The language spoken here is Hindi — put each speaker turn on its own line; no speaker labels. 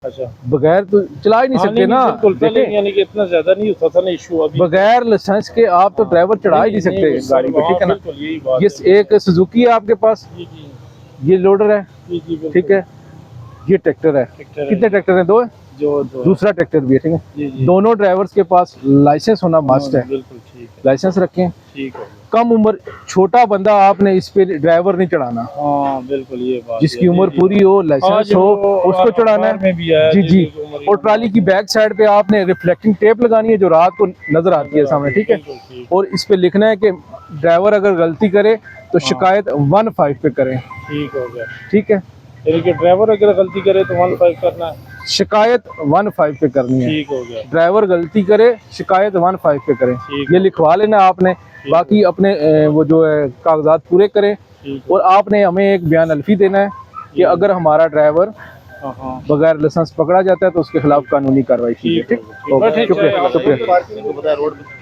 अच्छा,
बगैर तो चला ही नहीं
हाँ,
सकते ना।
बिल्कुल, पहले
देखें,
यानी कि इतना ज्यादा नहीं होता था ना इशू अभी।
बगैर लाइसेंस के आप तो ड्राइवर चढ़ा ही नहीं सकते गाड़ी पे, ठीक है ना।
बिल्कुल यही बात
ये एक सुजुकी है आपके पास,
जी जी
ये लोडर है,
जी जी बिल्कुल।
ठीक है। ये ट्रैक्टर है,
ट्रैक्टर है।
कितने ट्रैक्टर हैं? 2 है,
जो
दूसरा ट्रैक्टर भी है, ठीक है।
जी जी
दोनों ड्राइवर्स के पास लाइसेंस होना मस्ट है,
बिल्कुल ठीक है,
लाइसेंस रखें।
ठीक है।
कम उम्र छोटा बंदा आपने इस पे ड्राइवर नहीं चढ़ाना,
हाँ बिल्कुल ये बात
जिसकी
है,
उम्र
जी, जी।
पूरी हो, लाइसेंस
आज
हो,
वो
उसको चढ़ाना
अखबार में भी आया
है। जी जी।
जिसकी उम्र
और ट्राली की बैक साइड पे आपने रिफ्लेक्टिंग टेप लगानी है जो रात को नजर आती है सामने, ठीक है।
बिल्कुल ठीक,
और इस पे लिखना है कि ड्राइवर अगर गलती करे तो शिकायत 15 पे करें,
ठीक हो गया।
ठीक है।
यानी कि ड्राइवर अगर गलती करे तो 15 करना है,
शिकायत 15 पे करनी है।
ठीक हो गया।
ड्राइवर गलती करे शिकायत 15 पे करें,
ठीक
ये लिखवा लेना आपने। बाकी अपने वो जो है कागजात पूरे करें।
ठीक
और आपने हमें एक बयान अलफी देना है कि अगर हमारा ड्राइवर
हाँ हाँ
बगैर लाइसेंस पकड़ा जाता है तो उसके खिलाफ कानूनी कार्रवाई की
ठीक
जाए,
हो
ठीक।
गया।
ओके, शुक्रिया शुक्रिया।
पार्किंग को बताया रोड पे